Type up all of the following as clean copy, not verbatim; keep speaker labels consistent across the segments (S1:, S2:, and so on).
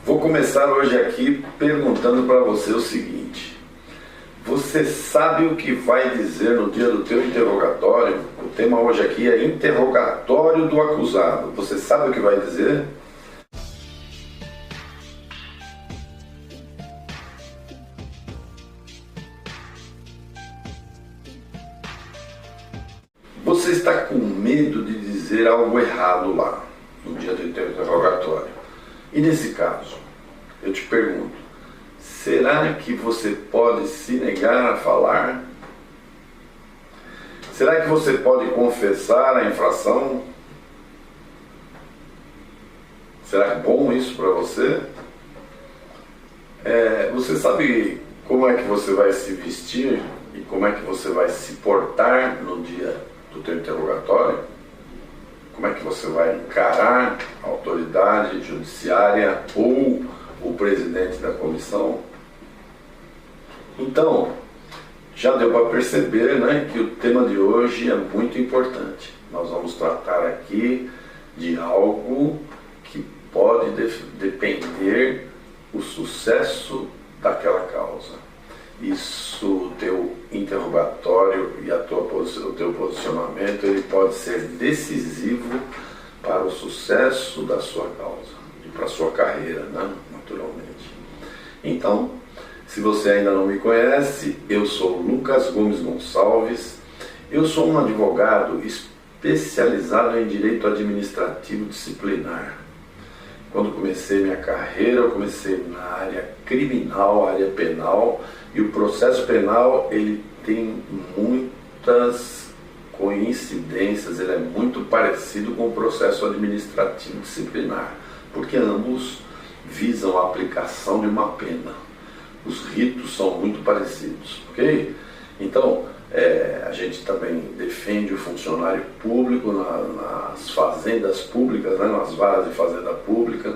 S1: Vou começar hoje aqui perguntando para você o seguinte: você sabe o que vai dizer no dia do teu interrogatório? O tema hoje aqui é interrogatório do acusado. Você sabe o que vai dizer? Você está com medo de dizer algo errado lá, no dia do teu interrogatório. E nesse caso, eu te pergunto, será que você pode se negar a falar? Será que você pode confessar a infração? Será bom isso para você? Você sabe como é que você vai se vestir e como é que você vai se portar no dia do teu interrogatório? Como é que você vai encarar a autoridade judiciária ou o presidente da comissão? Então, já deu para perceber, né, que o tema de hoje é muito importante. Nós vamos tratar aqui de algo que pode depender o sucesso daquela causa. Isso, o teu interrogatório e o teu posicionamento, ele pode ser decisivo para o sucesso da sua causa e para a sua carreira, né? Naturalmente. Então, se você ainda não me conhece, eu sou Lucas Gomes Gonçalves, eu sou um advogado especializado em direito administrativo disciplinar. Quando comecei minha carreira, eu comecei na área criminal, área penal, e o processo penal, ele tem muitas coincidências, ele é muito parecido com o processo administrativo disciplinar, porque ambos visam a aplicação de uma pena. Os ritos são muito parecidos, ok? Então, a gente também defende o funcionário público nas fazendas públicas, né, nas varas de fazenda pública,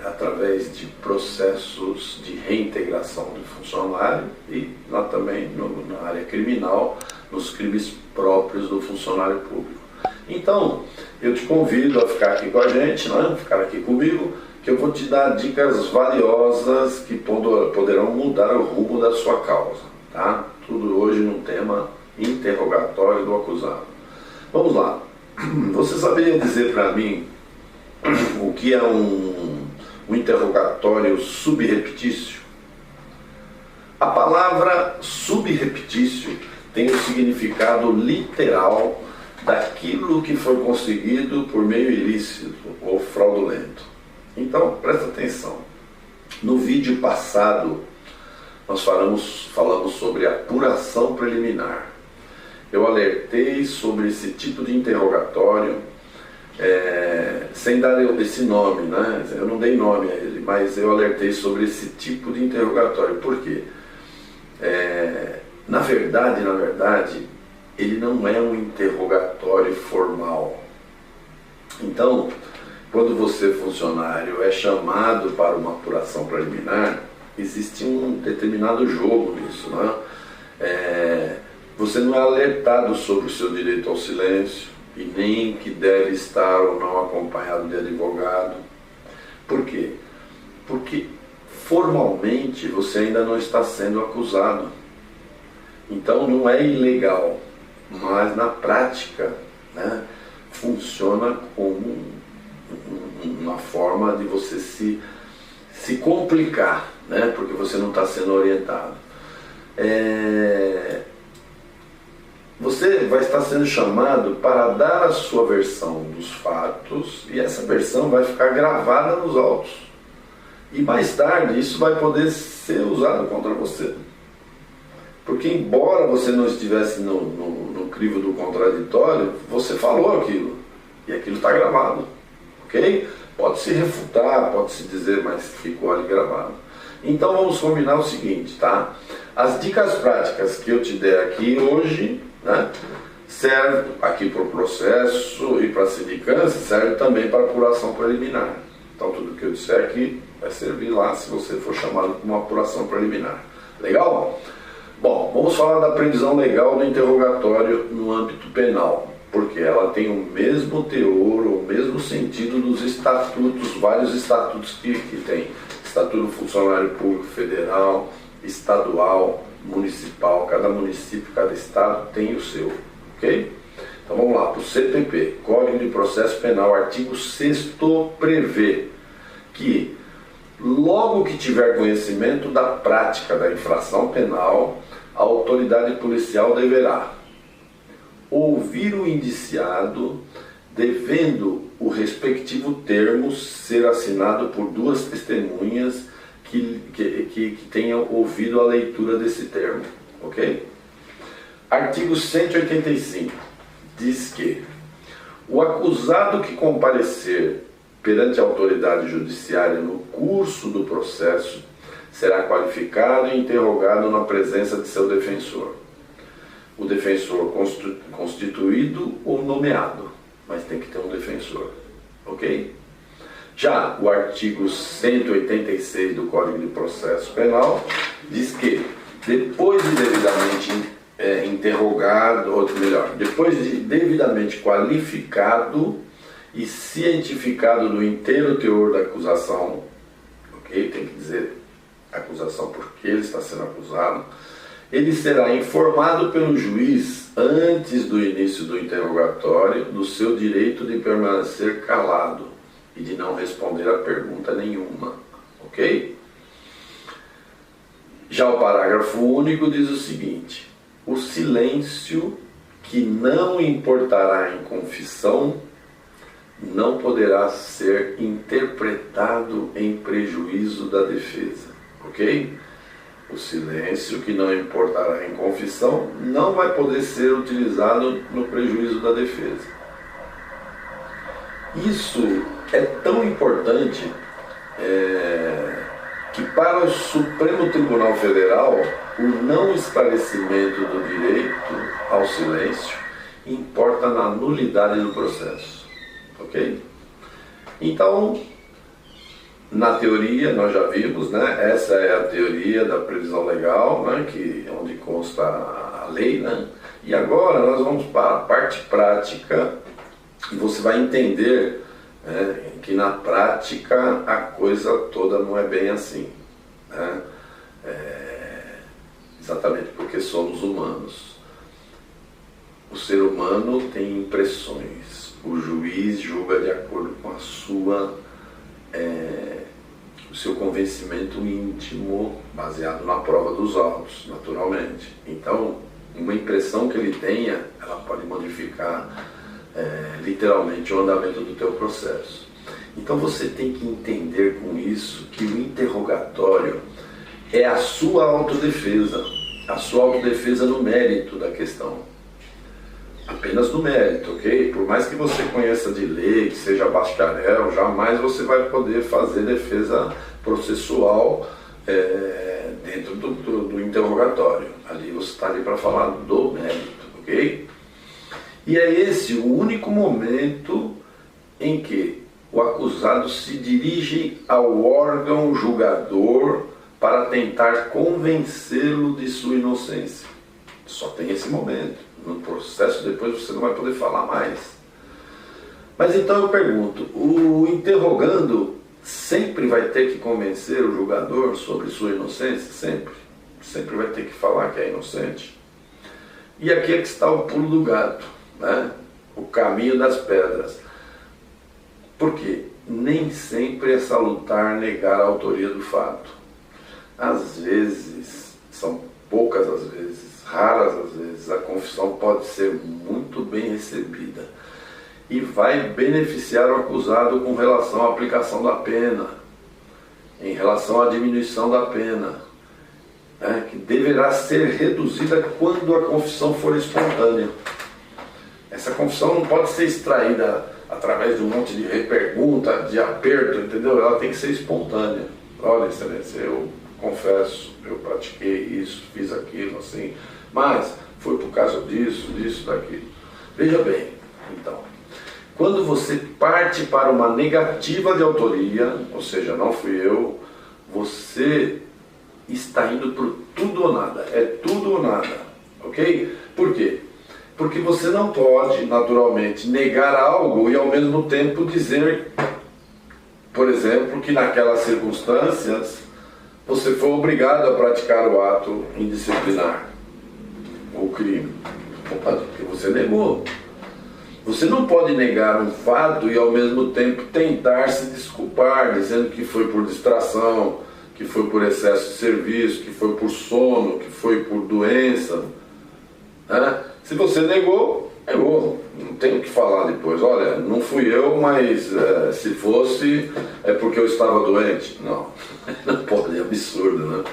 S1: através de processos de reintegração do funcionário e lá também na área criminal, nos crimes próprios do funcionário público. Então, eu te convido a ficar aqui com a gente, né, ficar aqui comigo, que eu vou te dar dicas valiosas que poderão mudar o rumo da sua causa, tá? Tudo hoje no tema interrogatório do acusado. Vamos lá. Você saberia dizer para mim o que é um interrogatório subreptício? A palavra subreptício tem o significado literal daquilo que foi conseguido por meio ilícito ou fraudulento. Então, presta atenção. No vídeo passado, nós falamos sobre apuração preliminar. Eu alertei sobre esse tipo de interrogatório, sem dar esse nome, né? Eu não dei nome a ele, mas eu alertei sobre esse tipo de interrogatório. Por quê? Na verdade, ele não é um interrogatório formal. Então, quando você, funcionário, é chamado para uma apuração preliminar, existe um determinado jogo nisso, né? Você não é alertado sobre o seu direito ao silêncio e nem que deve estar ou não acompanhado de advogado. Por quê? Porque formalmente você ainda não está sendo acusado. Então não é ilegal, mas na prática, né, funciona como uma forma de você se complicar, né, porque você não está sendo orientado. Você vai estar sendo chamado para dar a sua versão dos fatos e essa versão vai ficar gravada nos autos. E mais tarde isso vai poder ser usado contra você. Porque embora você não estivesse no crivo do contraditório, você falou aquilo. E aquilo está gravado. Ok? Pode se refutar, pode se dizer, mas ficou ali gravado. Então vamos combinar o seguinte, tá? As dicas práticas que eu te der aqui hoje, né, serve aqui para o processo e para a sindicância, serve também para a apuração preliminar. Então tudo que eu disser aqui vai servir lá se você for chamado para uma apuração preliminar. Legal? Bom, vamos falar da previsão legal do interrogatório no âmbito penal. porque ela tem o mesmo teor, o mesmo sentido dos estatutos, vários estatutos que tem. Estatuto do Funcionário Público Federal, estadual, municipal, cada município, cada estado tem o seu, ok? Então vamos lá, para o CPP, Código de Processo Penal, artigo 6º prevê que logo que tiver conhecimento da prática da infração penal, a autoridade policial deverá ouvir o indiciado, devendo o respectivo termo ser assinado por 2 testemunhas que tenham ouvido a leitura desse termo, ok? Artigo 185 diz que o acusado que comparecer perante a autoridade judiciária no curso do processo será qualificado e interrogado na presença de seu defensor. O defensor constituído ou nomeado, mas tem que ter um defensor, ok? Já o artigo 186 do Código de Processo Penal diz que, depois de devidamente interrogado, ou melhor, depois de devidamente qualificado e cientificado do inteiro teor da acusação, ok? Tem que dizer acusação porque ele está sendo acusado, ele será informado pelo juiz, antes do início do interrogatório, do seu direito de permanecer calado e de não responder a pergunta nenhuma, ok? Já o parágrafo único diz o seguinte: o silêncio que não importará em confissão não poderá ser interpretado em prejuízo da defesa, ok? O silêncio que não importará em confissão não vai poder ser utilizado no prejuízo da defesa. Isso é tão importante que para o Supremo Tribunal Federal o não esclarecimento do direito ao silêncio importa na nulidade do processo, ok? Então, na teoria, nós já vimos, né? Essa é a teoria da previsão legal, né? Onde consta a lei, né? E agora nós vamos para a parte prática e você vai entender, né, que na prática a coisa toda não é bem assim, né? Exatamente porque somos humanos. O ser humano tem impressões, o juiz julga de acordo com a o seu convencimento íntimo, baseado na prova dos autos, naturalmente. Então, uma impressão que ele tenha, ela pode modificar literalmente o andamento do teu processo. Então você tem que entender com isso que o interrogatório é a sua autodefesa no mérito da questão. Apenas no mérito, ok? Por mais que você conheça de lei, que seja bacharel, jamais você vai poder fazer defesa processual dentro do interrogatório. Ali você está ali para falar do mérito, ok? E é esse o único momento em que o acusado se dirige ao órgão julgador para tentar convencê-lo de sua inocência. Só tem esse momento. No processo depois você não vai poder falar mais. Mas então eu pergunto, o interrogando sempre vai ter que convencer o julgador sobre sua inocência? Sempre. Sempre vai ter que falar que é inocente. E aqui é que está o pulo do gato, né? O caminho das pedras. Por quê? Nem sempre é salutar negar a autoria do fato. Às vezes, são poucas as vezes, raras às vezes, a confissão pode ser muito bem recebida e vai beneficiar o acusado com relação à aplicação da pena, em relação à diminuição da pena, né, que deverá ser reduzida quando a confissão for espontânea. Essa confissão não pode ser extraída através de um monte de repergunta, de aperto, entendeu? Ela tem que ser espontânea. Olha, excelência, eu confesso, eu pratiquei isso, fiz aquilo, assim, mas foi por causa disso, daquilo. Veja bem, então, quando você parte para uma negativa de autoria, ou seja, não fui eu, você está indo para tudo ou nada, é tudo ou nada, ok? Por quê? Porque você não pode, naturalmente, negar algo e ao mesmo tempo dizer, por exemplo, que naquelas circunstâncias você foi obrigado a praticar o ato indisciplinar, o crime. Porque você negou. Você não pode negar um fato e ao mesmo tempo tentar se desculpar, dizendo que foi por distração, que foi por excesso de serviço, que foi por sono, que foi por doença. Né? Se você negou, negou. Não tem o que falar depois. Olha, não fui eu, mas se fosse é porque eu estava doente. Não, não pode, é absurdo, né?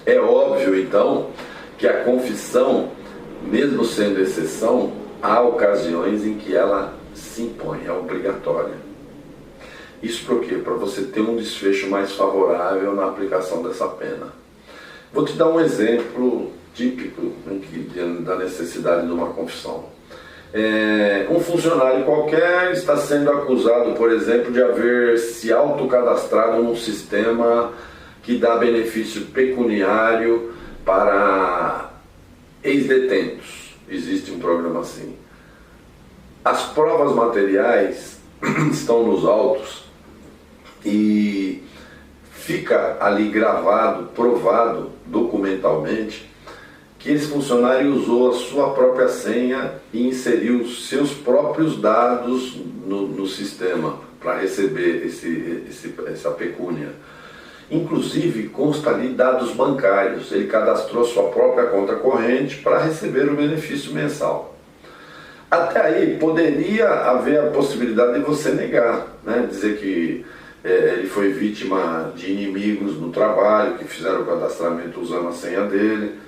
S1: É óbvio, então, que a confissão, mesmo sendo exceção, há ocasiões em que ela se impõe, é obrigatória. Isso por quê? Para você ter um desfecho mais favorável na aplicação dessa pena. Vou te dar um exemplo típico da necessidade de uma confissão. Um funcionário qualquer está sendo acusado, por exemplo, de haver se autocadastrado num sistema que dá benefício pecuniário para ex-detentos. Existe um programa assim. As provas materiais estão nos autos e fica ali gravado, provado documentalmente que esse funcionário usou a sua própria senha e inseriu seus próprios dados no sistema para receber essa pecúnia. Inclusive consta ali dados bancários, ele cadastrou sua própria conta corrente para receber o benefício mensal. Até aí poderia haver a possibilidade de você negar, né? Dizer que ele foi vítima de inimigos no trabalho, que fizeram o cadastramento usando a senha dele,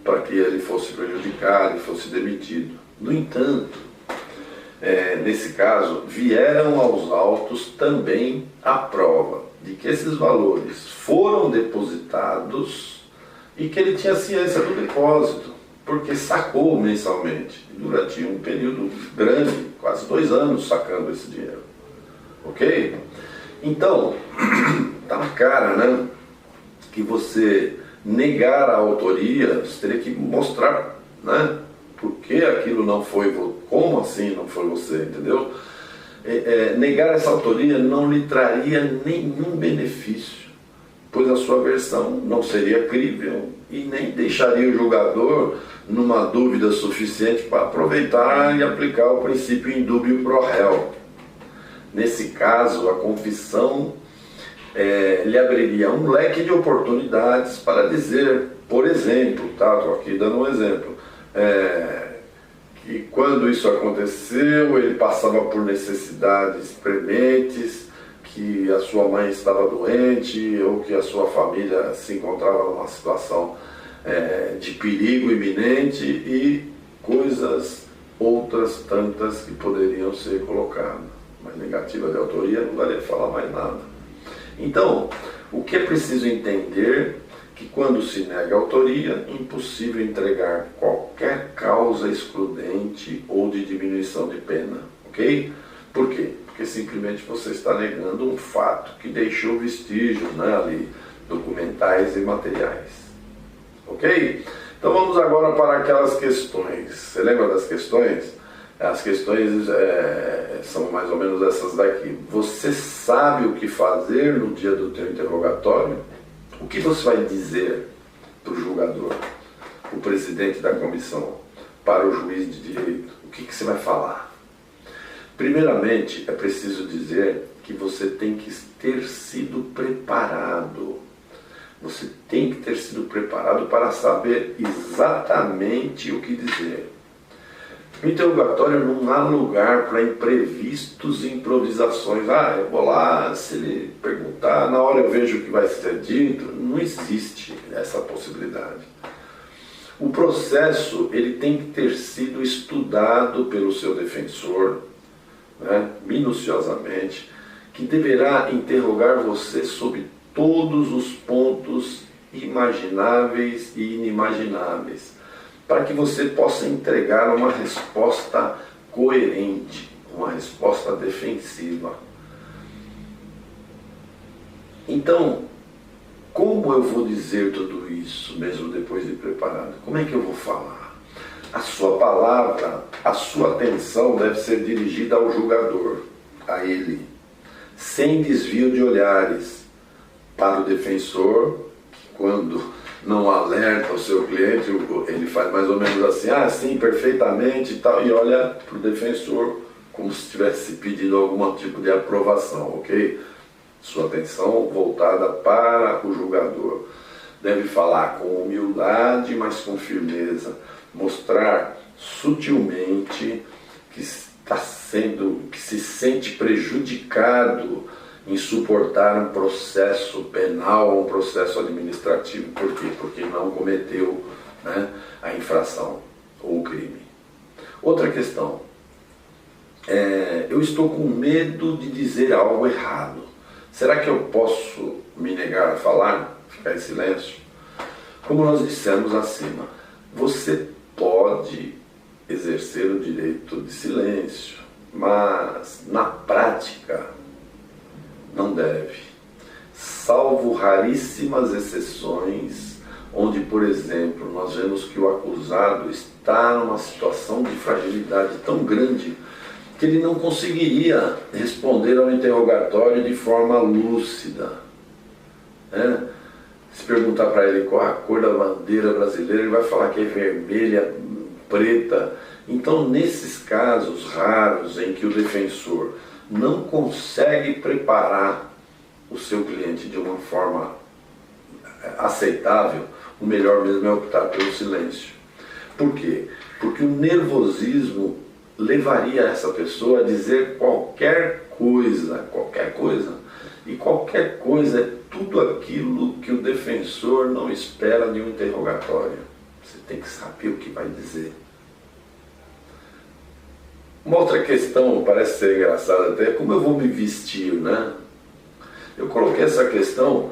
S1: para que ele fosse prejudicado e fosse demitido. No entanto, nesse caso, vieram aos autos também a prova de que esses valores foram depositados e que ele tinha ciência do depósito, porque sacou mensalmente, durante um período grande, quase 2 anos sacando esse dinheiro. Ok? Então, tá na cara, né? Que você negar a autoria, você teria que mostrar, né? Por que aquilo não foi, como assim não foi você, entendeu? Negar essa autoria não lhe traria nenhum benefício, pois a sua versão não seria crível e nem deixaria o julgador numa dúvida suficiente para aproveitar e aplicar o princípio indúbio pro réu. Nesse caso, a confissão lhe abriria um leque de oportunidades para dizer, por exemplo, estou aqui dando um exemplo, que quando isso aconteceu, ele passava por necessidades prementes, que a sua mãe estava doente ou que a sua família se encontrava numa situação de perigo iminente e coisas outras tantas que poderiam ser colocadas. Mas negativa de autoria não daria para falar mais nada. Então, o que é preciso entender que quando se nega a autoria, é impossível entregar qualquer causa excludente ou de diminuição de pena, ok? Por quê? Porque simplesmente você está negando um fato que deixou vestígios, né, ali, documentais e materiais, ok? Então vamos agora para aquelas questões. Você lembra das questões? As questões são mais ou menos essas daqui. Você sabe o que fazer no dia do teu interrogatório? O que você vai dizer para o julgador, o presidente da comissão, para o juiz de direito? O que você vai falar? Primeiramente, é preciso dizer que você tem que ter sido preparado. Você tem que ter sido preparado para saber exatamente o que dizer. No interrogatório não há lugar para imprevistos e improvisações. Eu vou lá, se ele perguntar, na hora eu vejo o que vai ser dito. Não existe essa possibilidade. O processo ele tem que ter sido estudado pelo seu defensor, né, minuciosamente, que deverá interrogar você sobre todos os pontos imagináveis e inimagináveis, para que você possa entregar uma resposta coerente, uma resposta defensiva. Então, como eu vou dizer tudo isso, mesmo depois de preparado? Como é que eu vou falar? A sua palavra, a sua atenção deve ser dirigida ao julgador, a ele, sem desvio de olhares. Para o defensor, que quando não alerta o seu cliente, ele faz mais ou menos assim, sim, perfeitamente e tal, e olha para o defensor como se tivesse pedido algum tipo de aprovação, ok? Sua atenção voltada para o julgador. Deve falar com humildade, mas com firmeza. Mostrar sutilmente que se sente prejudicado em suportar um processo penal ou um processo administrativo. Por quê? Porque não cometeu, né, a infração ou o crime. Outra questão. Eu estou com medo de dizer algo errado. Será que eu posso me negar a falar? Ficar em silêncio? Como nós dissemos acima, você pode exercer o direito de silêncio, mas na prática não deve, salvo raríssimas exceções, onde, por exemplo, nós vemos que o acusado está numa situação de fragilidade tão grande que ele não conseguiria responder ao interrogatório de forma lúcida. Se perguntar para ele qual a cor da bandeira brasileira, ele vai falar que é vermelha, preta. Então, nesses casos raros em que o defensor não consegue preparar o seu cliente de uma forma aceitável, o melhor mesmo é optar pelo silêncio. Por quê? Porque o nervosismo levaria essa pessoa a dizer qualquer coisa, e qualquer coisa é tudo aquilo que o defensor não espera de um interrogatório. Você tem que saber o que vai dizer. Uma outra questão, parece ser engraçada até, como eu vou me vestir, né? Eu coloquei essa questão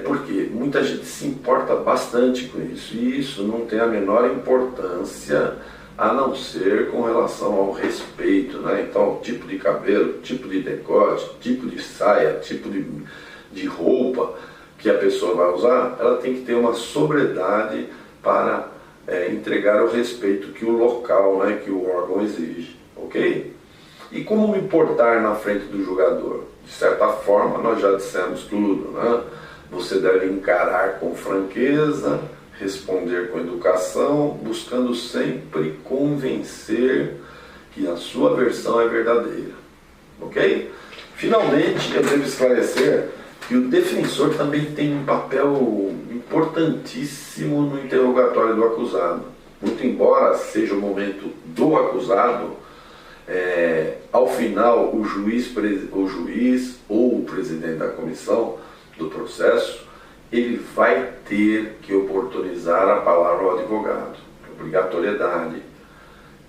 S1: porque muita gente se importa bastante com isso, e isso não tem a menor importância a não ser com relação ao respeito, né? Então, tipo de cabelo, tipo de decote, tipo de saia, tipo de roupa que a pessoa vai usar, ela tem que ter uma sobriedade para entregar o respeito que o local, né, que o órgão exige, ok? E como me portar na frente do julgador? De certa forma, nós já dissemos tudo, né? Você deve encarar com franqueza, responder com educação, buscando sempre convencer que a sua versão é verdadeira, ok? Finalmente, eu devo esclarecer que o defensor também tem um papel importantíssimo no interrogatório do acusado. Muito embora seja o momento do acusado, ao final o juiz ou o presidente da comissão do processo, ele vai ter que oportunizar a palavra ao advogado, obrigatoriedade.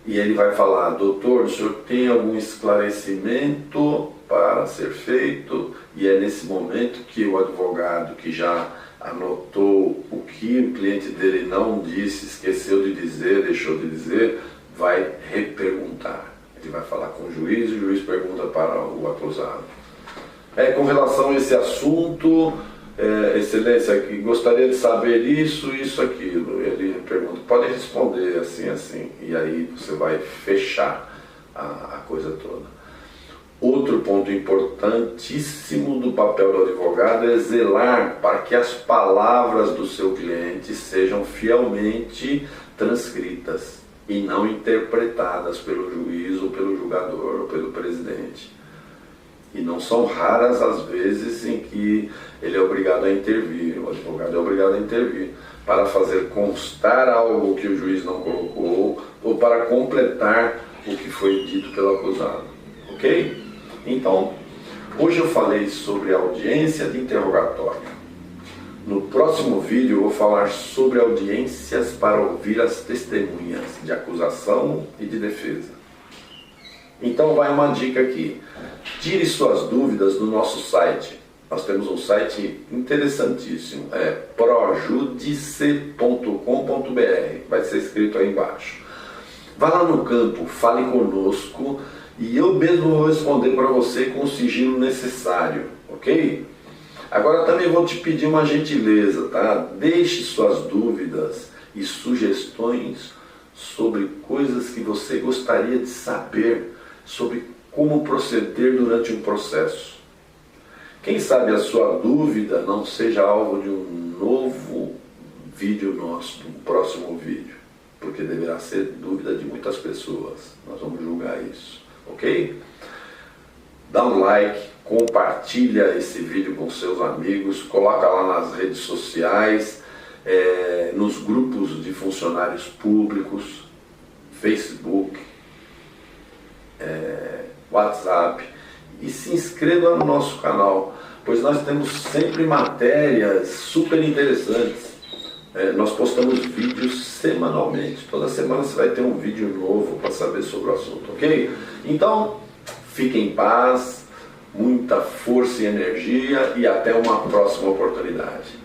S1: E ele vai falar: doutor, o senhor tem algum esclarecimento para ser feito? E é nesse momento que o advogado, que já anotou o que o cliente dele não disse, esqueceu de dizer, deixou de dizer, vai reperguntar. Ele vai falar com o juiz e o juiz pergunta para o acusado. Com relação a esse assunto, excelência, que gostaria de saber isso, aquilo. Ele pergunta, pode responder assim, assim. E aí você vai fechar a coisa toda. Outro ponto importantíssimo do papel do advogado é zelar para que as palavras do seu cliente sejam fielmente transcritas e não interpretadas pelo juiz ou pelo julgador ou pelo presidente. E não são raras as vezes em que ele é obrigado a intervir, o advogado é obrigado a intervir para fazer constar algo que o juiz não colocou ou para completar o que foi dito pelo acusado. Ok? Então, hoje eu falei sobre audiência de interrogatório. No próximo vídeo eu vou falar sobre audiências para ouvir as testemunhas de acusação e de defesa. Então vai uma dica aqui. Tire suas dúvidas do nosso site. Nós temos um site interessantíssimo, projudice.com.br, vai ser escrito aí embaixo. Vá lá no campo, fale conosco e eu mesmo vou responder para você com o sigilo necessário, ok? Agora também vou te pedir uma gentileza, tá? Deixe suas dúvidas e sugestões sobre coisas que você gostaria de saber, sobre como proceder durante um processo. Quem sabe a sua dúvida não seja alvo de um novo vídeo nosso, de um próximo vídeo, porque deverá ser dúvida de muitas pessoas. Nós vamos julgar isso, ok? Dá um like, compartilha esse vídeo com seus amigos, coloca lá nas redes sociais, nos grupos de funcionários públicos, Facebook, WhatsApp, e se inscreva no nosso canal, pois nós temos sempre matérias super interessantes. Nós postamos vídeos semanalmente, toda semana você vai ter um vídeo novo para saber sobre o assunto, ok? Então, fique em paz, muita força e energia e até uma próxima oportunidade.